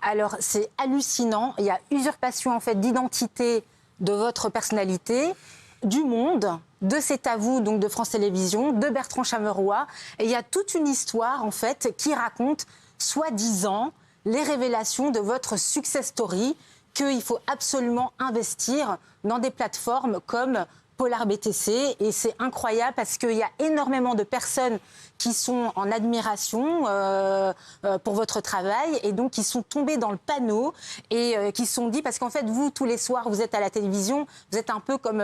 Alors, c'est hallucinant. Il y a usurpation en fait d'identité de votre personnalité, du Monde, de C'est à vous, donc de France Télévisions, de Bertrand Chameroy. Et il y a toute une histoire en fait qui raconte, soi-disant, les révélations de votre success story qu'il faut absolument investir dans des plateformes comme Polar BTC. Et c'est incroyable parce qu'il y a énormément de personnes qui sont en admiration pour votre travail et donc qui sont tombées dans le panneau et qui se sont dit, parce qu'en fait, vous, tous les soirs, vous êtes à la télévision, vous êtes un peu comme...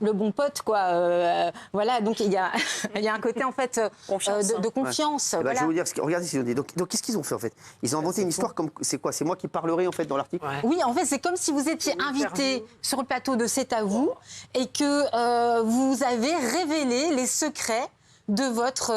le bon pote, quoi. Voilà, donc il y a un côté, en fait, de confiance. Ouais. Voilà. Je vais vous dire, regardez ce qu'ils ont dit. Donc qu'est-ce qu'ils ont fait, en fait? Ils ont inventé une histoire comme... C'est quoi? C'est moi qui parlerai, en fait, dans l'article? Oui, en fait, c'est comme si vous étiez invité sur le plateau de C'est à vous et que vous avez révélé les secrets de votre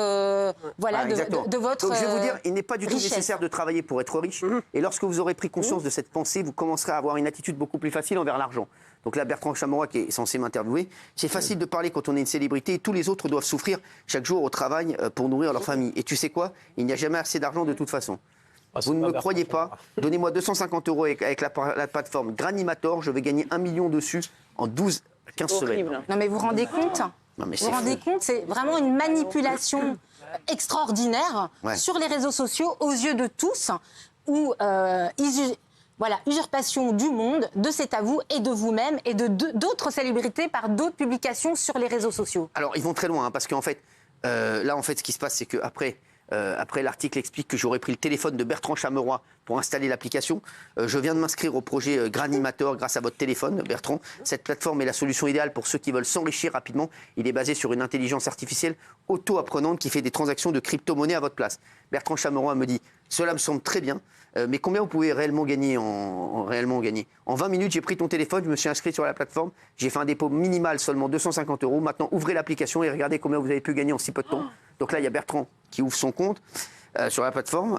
voilà, de votre donc je vais vous dire, il n'est pas du tout richesse. nécessaire de travailler pour être riche. Et lorsque vous aurez pris conscience de cette pensée, vous commencerez à avoir une attitude beaucoup plus facile envers l'argent. Donc là, Bertrand Chameroy, qui est censé m'interviewer, c'est facile de parler quand on est une célébrité. Et tous les autres doivent souffrir chaque jour au travail pour nourrir leur famille. Et tu sais quoi? Il n'y a jamais assez d'argent de toute façon. Vous ne me croyez pas? Donnez-moi 250 € avec la plateforme Granimator. Je vais gagner 1 million dessus en 12 à 15 semaines. Non, mais vous vous rendez compte? Non, mais vous vous rendez compte? C'est vraiment une manipulation extraordinaire sur les réseaux sociaux aux yeux de tous où voilà, usurpation du Monde, de C'est à vous et de vous-même et d'autres célébrités par d'autres publications sur les réseaux sociaux. Alors, ils vont très loin, hein, parce qu'en fait, là, en fait, ce qui se passe, c'est qu'après, l'article explique que j'aurais pris le téléphone de Bertrand Chameroy pour installer l'application. Je viens de m'inscrire au projet Granimator grâce à votre téléphone, Bertrand. Cette plateforme est la solution idéale pour ceux qui veulent s'enrichir rapidement. Il est basé sur une intelligence artificielle auto-apprenante qui fait des transactions de crypto-monnaie à votre place. Bertrand Chameroy me dit « Cela me semble très bien, mais combien vous pouvez réellement gagner en 20 minutes, j'ai pris ton téléphone, je me suis inscrit sur la plateforme, j'ai fait un dépôt minimal, seulement 250 €. Maintenant, ouvrez l'application et regardez combien vous avez pu gagner en si peu de temps. » Donc là, il y a Bertrand qui ouvre son compte sur la plateforme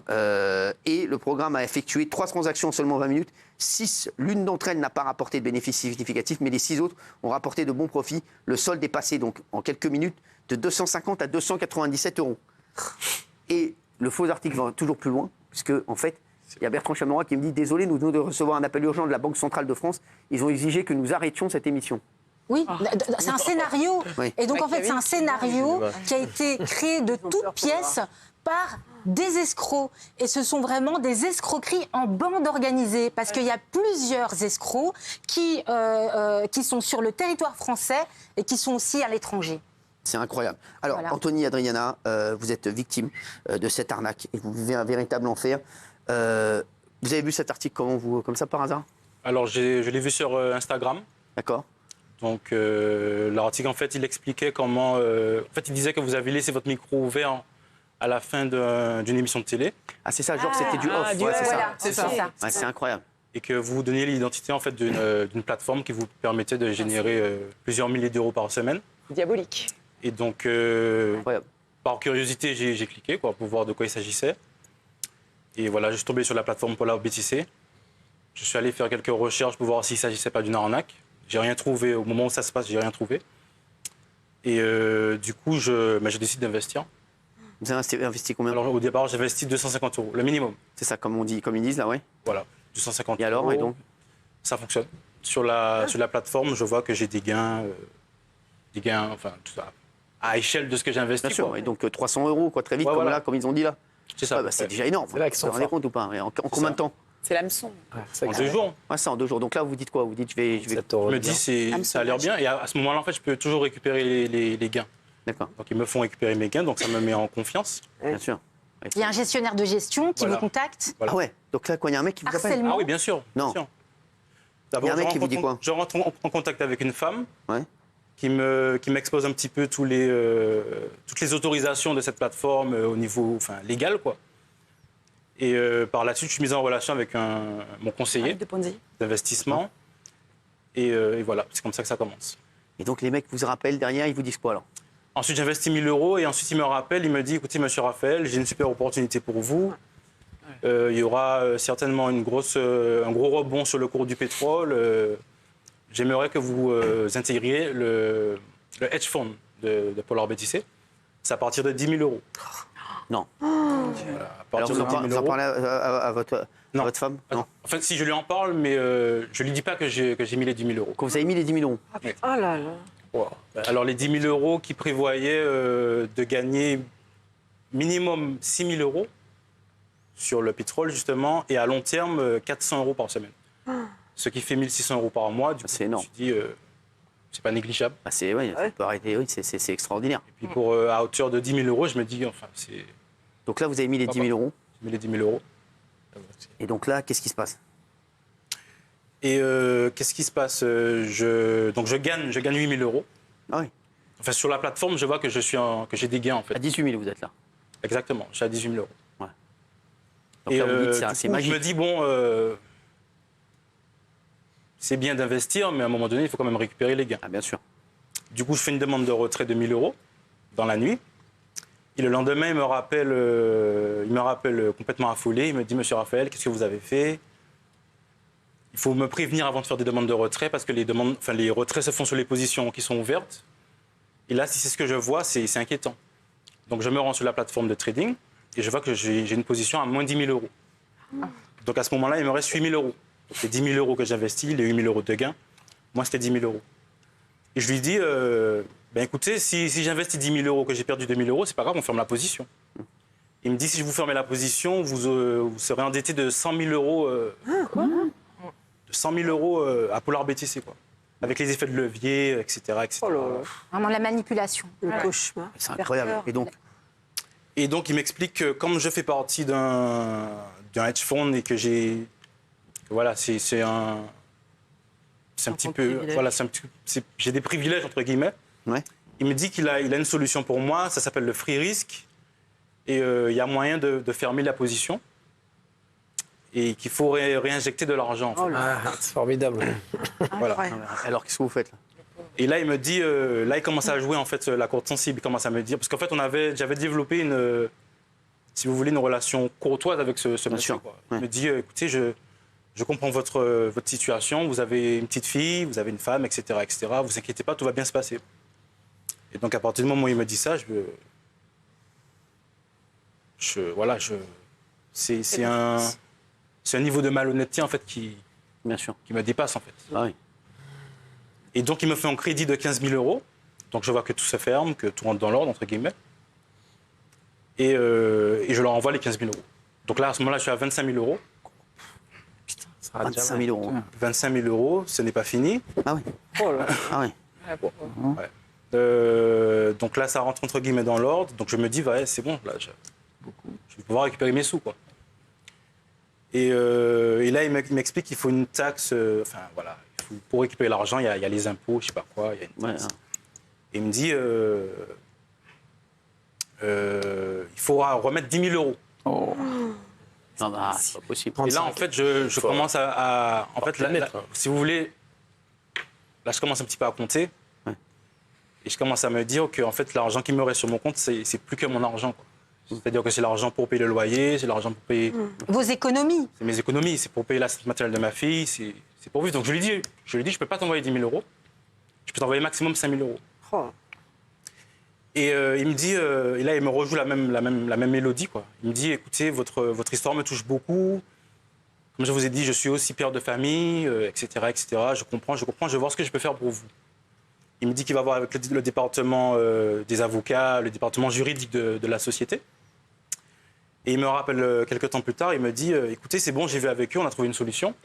et le programme a effectué 3 transactions en seulement 20 minutes. 6, l'une d'entre elles n'a pas rapporté de bénéfices significatifs, mais les 6 autres ont rapporté de bons profits. Le solde est passé donc en quelques minutes de 250 à 297 €. Et le faux article va toujours plus loin, puisque en fait, il y a Bertrand Chameroy qui me dit « Désolé, nous venons de recevoir un appel urgent de la Banque Centrale de France. Ils ont exigé que nous arrêtions cette émission. » Oui, c'est un scénario. Oui. Et donc, en fait, c'est un scénario qui a été créé de toutes pièces par des escrocs. Et ce sont vraiment des escroqueries en bande organisée. Parce qu'il y a plusieurs escrocs qui sont sur le territoire français et qui sont aussi à l'étranger. C'est incroyable. Alors, Voilà. Anthony, Adriana, vous êtes victime de cette arnaque et vous vivez un véritable enfer. Vous avez vu cet article comme ça par hasard? Alors, je l'ai vu sur Instagram. D'accord. Donc, l'article, en fait, il expliquait comment... en fait, il disait que vous avez laissé votre micro ouvert à la fin d'une émission de télé. Ah, c'est ça, genre c'était du off. c'est ça. C'est ça. Ouais, c'est incroyable. Et que vous donniez l'identité, en fait, d'une plateforme qui vous permettait de générer plusieurs milliers d'euros par semaine. Diabolique. Et donc, Incroyable. par curiosité, j'ai cliqué pour voir de quoi il s'agissait. Et voilà, je suis tombé sur la plateforme Polar BTC. Je suis allé faire quelques recherches pour voir s'il ne s'agissait pas d'une arnaque. J'ai rien trouvé. Au moment où ça se passe, j'ai rien trouvé. Et du coup, je décide d'investir. Vous avez investi combien? Alors, au départ, j'ai investi 250 €, le minimum. C'est ça, comme ils disent là, ouais. Voilà, 250 €. Et alors, et donc? Ça fonctionne. Sur la plateforme, je vois que j'ai des gains, enfin, tout ça, à échelle de ce que j'ai investi. Bien sûr, quoi. et donc 300 €, quoi, très vite, Ouais, comme voilà. là, comme ils ont dit là. C'est ça. C'est déjà énorme. C'est là qu'ils Vous sont vous rendez forts. compte ou pas? En combien de temps? C'est l'hameçon. En 2 jours. Ouais, ça, en 2 jours. Donc là, vous dites quoi? Vous dites, je vais... 7 Je € me de dis, bien. ça a l'air bien. Et à ce moment-là, en fait, je peux toujours récupérer les gains. D'accord, Donc, ils me font récupérer mes gains, donc ça me met en confiance. bien sûr. Il y a un gestionnaire de gestion qui Voilà. vous contacte. Voilà. Ah ouais, donc là, quoi, il y a un mec qui vous appelle? Harcèlement. Ah oui, bien sûr. Non. Bien sûr. Il y a un mec qui vous dit rentre quoi? Je rentre en contact avec une femme Ouais. qui m'expose un petit peu toutes les autorisations de cette plateforme au niveau légal, quoi. Et par la suite, je suis mis en relation avec mon conseiller De Ponzi. d'investissement. Et voilà, c'est comme ça que ça commence. Et donc les mecs vous rappellent derrière, ils vous disent quoi alors? Ensuite, j'investis 1 000 € et ensuite, il me rappelle, il me dit, écoutez, monsieur Raphaël, j'ai une super opportunité pour vous. Il y aura certainement un gros rebond sur le cours du pétrole. J'aimerais que vous intégriez le hedge fund de Polar BTC. C'est à partir de 10 000 €. Non. Voilà, à partir Alors, de 10 000 vous en euros. parlez à votre femme? Non. En fait, si je lui en parle, mais je lui dis pas que j'ai mis les 10 000 euros. Quand vous avez mis les 10 000 euros. Oh là là. Wow. Alors, les 10 000 euros qui prévoyaient de gagner minimum 6 000 euros sur le pétrole, justement, et à long terme, 400 euros par semaine. Ce qui fait 1 600 euros par mois. Du coup, C'est énorme. Je me suis dit, c'est pas négligeable. Bah, on peut arrêter, oui, c'est extraordinaire. Et puis, à hauteur de 10 000 euros, je me dis, enfin, c'est. Donc là, vous avez mis les 10 000 euros. J'ai mis les 10 000 euros. Et donc là, qu'est-ce qui se passe? Et qu'est-ce qui se passe Donc, je gagne 8 000 euros. Ah oui. Enfin, sur la plateforme, je vois que j'ai des gains, en fait. À 18 000, vous êtes là. Exactement, je suis à 18 000 euros. Donc là, vous dites, du c'est coup, magique. je me dis, bon, c'est bien d'investir, mais à un moment donné, il faut quand même récupérer les gains. Ah, bien sûr. Du coup, je fais une demande de retrait de 1 000 euros dans la nuit. Et le lendemain, il me rappelle complètement affolé. Il me dit, Monsieur Raphaël, qu'est-ce que vous avez fait? Il faut me prévenir avant de faire des demandes de retrait parce que les retraits se font sur les positions qui sont ouvertes. Et là, si c'est ce que je vois, c'est inquiétant. Donc, je me rends sur la plateforme de trading et je vois que j'ai une position à moins 10 000 euros. Donc, à ce moment-là, il me reste 8 000 euros. Donc, les 10 000 euros que j'investis, les 8 000 euros de gain, moi, c'était 10 000 euros. Et je lui dis, écoutez, si j'investis 10 000 euros, que j'ai perdu 2 000 euros, c'est pas grave, on ferme la position. Il me dit, si je vous fermez la position, vous serez endetté de 100 000 euros. Quoi? De 100 000 euros à Polar BTC, quoi. Avec les effets de levier, etc. etc. Oh là là. Vraiment la manipulation. Le cauchemar. C'est incroyable. Peur. Et donc, il m'explique que comme je fais partie d'un hedge fund et que j'ai... Voilà, c'est un petit peu... privilège. Voilà, j'ai des privilèges, entre guillemets. ouais. Il me dit qu'il a une solution pour moi, ça s'appelle le free risk. Et il y a moyen de fermer la position. Et qu'il faut réinjecter de l'argent, en fait. Oh là. Ah, c'est formidable. Voilà. Incroyable. Alors, qu'est-ce que vous faites là? Et là, il me dit, là, il commence à jouer en fait la corde sensible. Il commence à me dire, parce qu'en fait, j'avais développé si vous voulez, une relation courtoise avec ce monsieur. sûr. Quoi. Ouais. Il me dit, écoutez, je comprends votre situation. Vous avez une petite fille, vous avez une femme, etc., etc. Vous inquiétez pas, tout va bien se passer. Et donc, à partir du moment où il me dit ça, c'est un niveau de malhonnêteté en fait qui Bien sûr. me dépasse en fait. Ah oui. Et donc, il me fait un crédit de 15 000 euros. Donc, je vois que tout se ferme, que tout rentre dans l'ordre, entre guillemets. Et je leur envoie les 15 000 euros. Donc là, à ce moment-là, je suis à 25 000 euros. Ça va déjà 25 mal. 000 euros. 25 000 euros, ce n'est pas fini. Ah oui. Oh là. Ah oui. Ouais. Donc là, ça rentre entre guillemets dans l'ordre. Donc je me dis, ouais, c'est bon, là, je vais pouvoir récupérer mes sous, quoi. Et là, il m'explique qu'il faut une taxe. Enfin, voilà. Pour récupérer l'argent, il y a les impôts, je sais pas quoi. Il y a une Ouais, taxe. hein. Et il me dit, il faudra remettre 10 000 euros. Oh. Non, bah, c'est pas possible. Et là, en fait, je commence à en fait, les mettre, hein. si vous voulez, là, je commence un petit peu à compter. Ouais. Et je commence à me dire que en fait, l'argent qui me reste sur mon compte, c'est plus que mon argent, quoi. C'est-à-dire que c'est l'argent pour payer le loyer, c'est l'argent pour payer Vos économies. c'est mes économies, c'est pour payer l'assiette matérielle de ma fille, c'est pour vivre. Donc je lui dis, je peux pas t'envoyer 10 000 euros, je peux t'envoyer maximum 5 000 euros. Oh. Et il me dit, et là il me rejoue la même mélodie, quoi. Il me dit, écoutez, votre histoire me touche beaucoup. Comme je vous ai dit, je suis aussi père de famille, etc., etc. Je comprends, je vais voir ce que je peux faire pour vous. Il me dit qu'il va voir avec le département des avocats, le département juridique de la société. Et il me rappelle quelques temps plus tard, il me dit, écoutez, c'est bon, j'ai vu avec eux, on a trouvé une solution.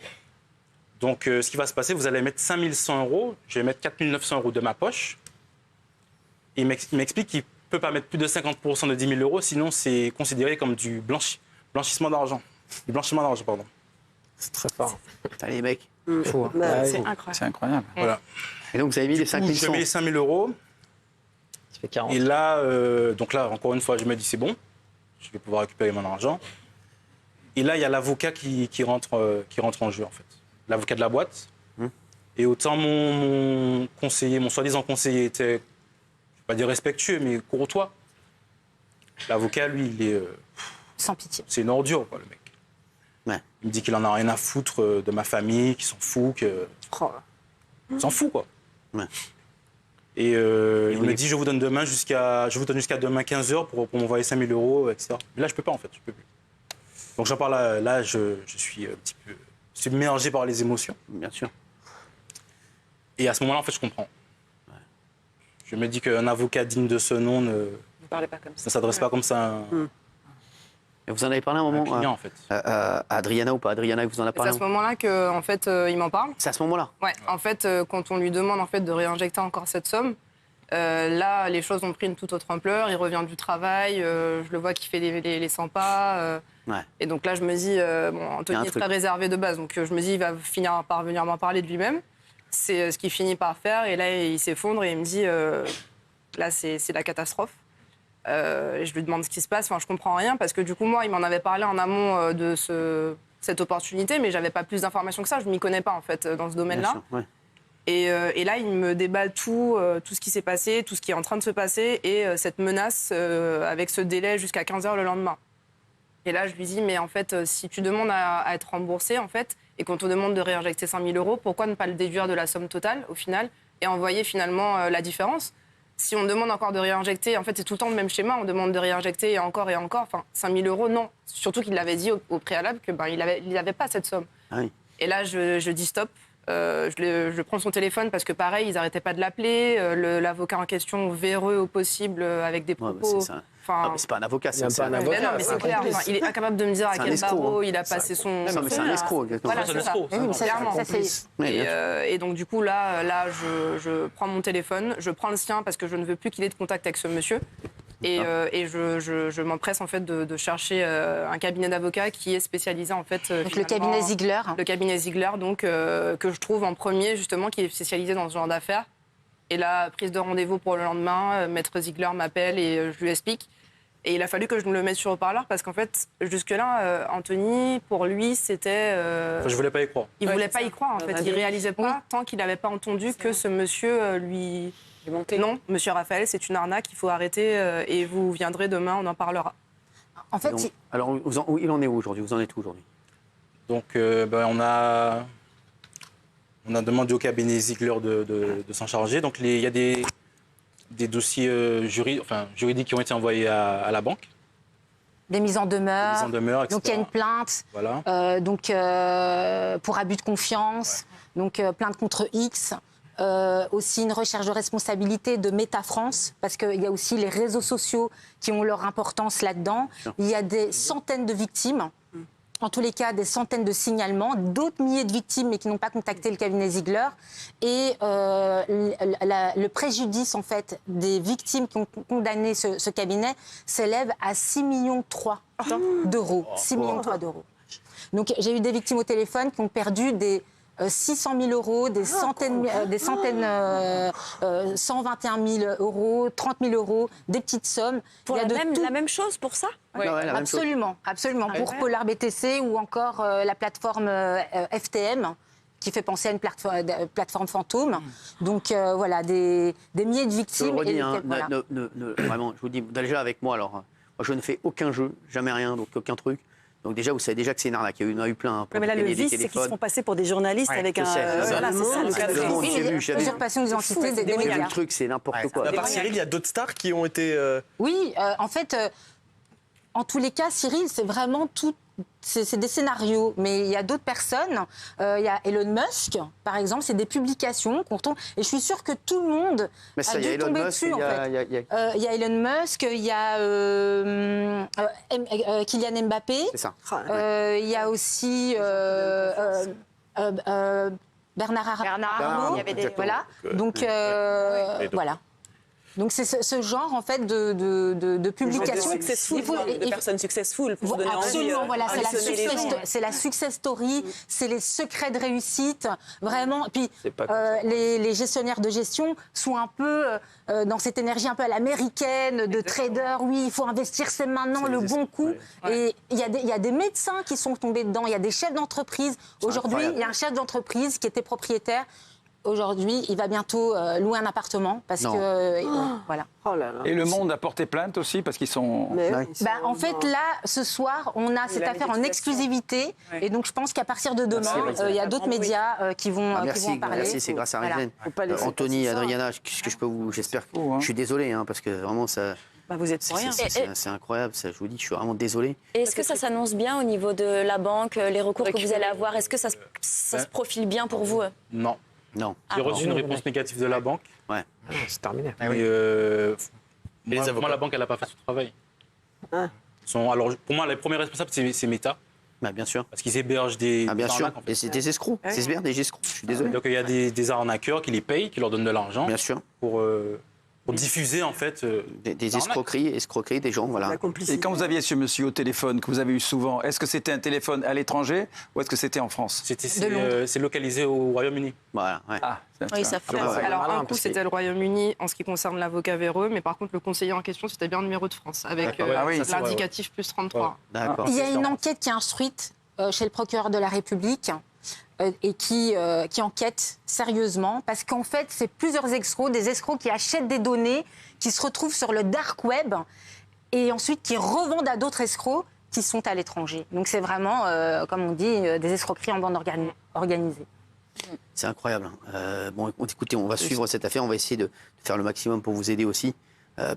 Donc ce qui va se passer, vous allez mettre 5 100 euros, je vais mettre 4 900 euros de ma poche. Et il m'explique qu'il ne peut pas mettre plus de 50% de 10 000 euros, sinon c'est considéré comme du blanchissement d'argent. Du blanchiment d'argent, pardon. C'est très fort. Putain, les mecs. Fou, hein. Bah, Ah, c'est oui. incroyable. C'est incroyable. Voilà. Et donc, vous avez mis les 5 Je 100. mets les 5 000 euros. Ça fait 40. Et là, donc là, encore une fois, je me dis, c'est bon, je vais pouvoir récupérer mon argent. Et là, il y a l'avocat qui rentre en jeu, en fait. L'avocat de la boîte. Et autant mon conseiller, mon soi-disant conseiller était, je ne vais pas dire respectueux, mais courtois. L'avocat, lui, Sans pitié. c'est une ordure, quoi, le mec. Ouais. Il me dit qu'il en a rien à foutre de ma famille, qu'il s'en fout, Oh. s'en fout, quoi. Ouais. Et il vous me les- dit, je vous donne jusqu'à demain 15h pour m'envoyer 5 000 euros, etc. Mais là, je peux pas, en fait. Je peux plus. Donc, j'en parle là, je suis un petit peu submergé par les émotions. Bien sûr. Et à ce moment-là, en fait, je comprends. Je me dis qu'un avocat digne de ce nom ne Ne parlez pas comme ça. s'adresse pas comme ça à Et vous en avez parlé un un moment client, en fait. à Adriana ou pas Adriana, vous en avez C'est parlé à ce moment-là que, en fait, il m'en parle. C'est à ce moment-là. Ouais. En fait, quand on lui demande en fait de réinjecter encore cette somme, là, les choses ont pris une toute autre ampleur. Il revient du travail, je le vois qu'il fait les 100 pas. Ouais. Et donc là, je me dis, bon, Il y a Anthony un est truc. très réservé de base, donc je me dis, il va finir par venir m'en parler de lui-même. C'est ce qu'il finit par faire, et là, il s'effondre et il me dit, là, c'est la catastrophe. Et je lui demande ce qui se passe. Enfin, je comprends rien parce que du coup, moi, il m'en avait parlé en amont de cette opportunité, mais j'avais pas plus d'informations que ça. Je m'y connais pas en fait dans ce Bien domaine-là. sûr, ouais. Et là, il me déballe tout ce qui s'est passé, tout ce qui est en train de se passer, et cette menace avec ce délai jusqu'à 15h le lendemain. Et là, je lui dis, mais en fait, si tu demandes à être remboursé, en fait, et qu'on te demande de réinjecter 5 000 euros, pourquoi ne pas le déduire de la somme totale, au final, et envoyer finalement la différence? Si on demande encore de réinjecter, en fait, c'est tout le temps le même schéma, on demande de réinjecter et encore, enfin, 5 000 euros, non. Surtout qu'il l'avait dit au préalable qu'il n'avait pas cette somme. Ah oui. Et là, je dis stop. Je prends son téléphone parce que pareil, ils n'arrêtaient pas de l'appeler. L'avocat en question véreux au possible avec des Ouais, bah, propos. c'est ça. Enfin, Ah, mais c'est pas un avocat, Il y a c'est pas un avocat. mais non, mais c'est clair. Enfin, il est incapable de me dire à C'est un quel escroc, barreau hein. il a passé son. Non, mais c'est un escroc, exactement. Voilà, C'est un c'est ça. escroc, Oui, mais ça, Clairement. ça, c'est... Ouais, bien sûr. Et donc du coup là je prends mon téléphone, je prends le sien parce que je ne veux plus qu'il ait de contact avec ce monsieur. Et je m'empresse en fait de chercher un cabinet d'avocats qui est spécialisé en fait. Donc le cabinet Ziegler. Le cabinet Ziegler, donc que je trouve en premier justement, qui est spécialisé dans ce genre d'affaires. Et là, prise de rendez-vous pour le lendemain, maître Ziegler m'appelle et je lui explique. Et il a fallu que je me le mette sur haut-parleur parce qu'en fait, jusque-là, Anthony, pour lui, c'était... Enfin, je voulais pas y croire. il Ouais, voulait c'est pas ça. y croire, en fait. Ouais. Il réalisait pas tant qu'il n'avait pas entendu que ce monsieur lui... Il est monté. Non, monsieur Raphaël, c'est une arnaque, il faut arrêter et vous viendrez demain, on en parlera. En fait, Donc, alors, où il en est où aujourd'hui? Vous en êtes où aujourd'hui? Donc, on a demandé au cabinet Ziegler de s'en charger. Donc, il y a des dossiers juridiques qui ont été envoyés à la banque, des mises en demeure. mise en demeure, etc. Donc il y a une plainte. Voilà. Pour abus de confiance, donc plainte contre X, aussi une recherche de responsabilité de Meta France, parce qu'il y a aussi les réseaux sociaux qui ont leur importance là-dedans. Il y a des centaines de victimes, en tous les cas des centaines de signalements, d'autres milliers de victimes mais qui n'ont pas contacté le cabinet Ziegler. Et le préjudice en fait des victimes qui ont condamné ce cabinet s'élève à 6,3 millions d'euros. 6,3 millions d'euros. Donc j'ai eu des victimes au téléphone qui ont perdu des 600 000 euros, des centaines, 121 000 euros, 30 000 euros, des petites sommes. Pour Il y a de tout. la même chose pour ça? Ouais, la même chose. Absolument, absolument. Pour Polar BTC ou encore la plateforme FTM, qui fait penser à une plateforme fantôme. Donc voilà, des milliers de Je le victimes. redis, et hein, voilà. vraiment, je vous dis, déjà avec moi, alors, moi, je ne fais aucun jeu, jamais rien, donc aucun truc. Donc déjà, vous savez déjà que c'est une arnaque. Il y en a eu plein. Pour Mais là, le gagner des vice, c'est qu'ils se téléphones. font passer pour des journalistes avec je un. sais, Voilà, c'est ça le cas. Le monde, Oui, j'ai mais vu, j'ai vu. usurpation d'identité des J'ai vu médias. le truc, c'est n'importe quoi. À part Cyril, il y a d'autres stars qui ont été. Oui, en fait, en tous les cas, Cyril, c'est vraiment tout. C'est des scénarios, mais il y a d'autres personnes. Il y a Elon Musk, par exemple, c'est des publications qu'on retrouve. Et je suis sûre que tout le monde Mais ça, a il y a dû Elon tomber Musk, dessus, en fait. Il y a Elon Musk, il y a Kylian Mbappé. C'est ça. Il y a aussi Bernard Arnault. il y avait des- Voilà. Donc, voilà. Donc, c'est ce genre, en fait, de publication. Successful, de personnes successful pour donner envie. Absolument, voilà, impressionner les gens. c'est la success story, c'est les secrets de réussite, vraiment. Et puis, C'est pas comme ça. les gestionnaires de gestion sont un peu dans cette énergie un peu à l'américaine, de trader. Oui, il faut investir, c'est maintenant le bon coup. Et il y a des médecins qui sont tombés dedans, il y a des chefs d'entreprise. Aujourd'hui, incroyable. il y a un chef d'entreprise qui était propriétaire aujourd'hui, il va bientôt louer un appartement parce Non. que voilà. Oh là là. Et Le Monde a porté plainte aussi parce qu'ils sont... Mais Ouais. ils sont En fait, là, ce soir, on a cette la affaire en législation. exclusivité. Ouais. Et donc, je pense qu'à partir de demain, Merci, il y a d'autres Grand bruit. médias qui vont Merci, en parler. merci, c'est grâce à Voilà. Rizlen. Faut pas laisser Anthony, passer ça. Adriana, ce que je peux vous, j'espère que fou, hein. je suis désolé, hein, parce que vraiment ça, Bah, vous êtes pour rien. c'est incroyable. Ça, je vous dis, je suis vraiment désolé. Et est-ce que ça s'annonce bien au niveau de la banque, les recours que vous allez avoir? Est-ce que ça se profile bien pour vous? Non. Non. J'ai reçu une réponse négative de la banque. C'est terminé. Mais les avocats. moi, la banque, elle n'a pas fait son travail. Ah. Alors, pour moi, les premiers responsables, c'est Meta, Bah, bien sûr. parce qu'ils hébergent des Ah, bien des sûr. arnaques, en fait. Et c'est des escrocs. Ouais. C'est bien des escrocs. Je suis désolé. Donc, il y a des arnaqueurs qui les payent, qui leur donnent de l'argent Bien sûr. pour diffuser, en fait. Des arnaques. escroqueries des gens, voilà. La complicité. Et quand vous aviez ce monsieur au téléphone, que vous avez eu souvent, est-ce que c'était un téléphone à l'étranger ou est-ce que c'était en France? C'est localisé au Royaume-Uni. Voilà, ouais. Ah, Oui, ça fait. Ouais, ouais. Alors, malin, un coup, parce que- c'était le Royaume-Uni en ce qui concerne l'avocat véreux, mais par contre, le conseiller en question, c'était bien le numéro de France, avec D'accord, ouais. Ah oui, ça, c'est vrai, l'indicatif plus 33. D'accord. Il y a une enquête qui est instruite chez le procureur de la République et qui enquête sérieusement parce qu'en fait, c'est plusieurs escrocs, des escrocs qui achètent des données, qui se retrouvent sur le dark web et ensuite qui revendent à d'autres escrocs qui sont à l'étranger. Donc c'est vraiment, comme on dit, des escroqueries en bande organisée. C'est incroyable. Bon, écoutez, on va suivre cette affaire. On va essayer de faire le maximum pour vous aider aussi.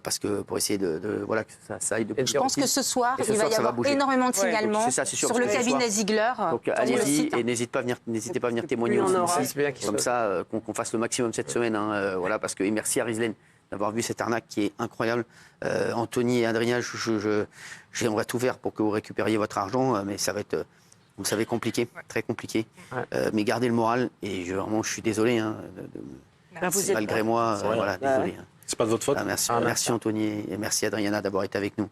Parce que pour essayer voilà, que ça aille de plus Je pense que ce soir, Et ce il va soir, y ça va avoir bouger. énormément de Ouais, signalements c'est ça, c'est sûr, sur parce le que ce cabinet soir- Ziegler. Donc sur le allez-y site. et n'hésitez pas à venir témoigner Plus on aussi aura. ici. C'est bien qu'il Comme soit- ça, qu'on fasse le maximum cette semaine. Hein, voilà, parce que et merci à Rizlen d'avoir vu cette arnaque qui est incroyable. Anthony et Adrien, j'aimerais tout faire pour que vous récupériez votre argent, mais ça va être, vous savez, compliqué, très compliqué. Ouais. Mais gardez le moral et vraiment, je suis désolé. Hein, Vous êtes malgré moi, C'est rien. voilà, Bah désolé. ouais. Hein. C'est pas de votre faute. Ah, merci, Ah, merci Anthony et merci Adriana d'avoir été avec nous.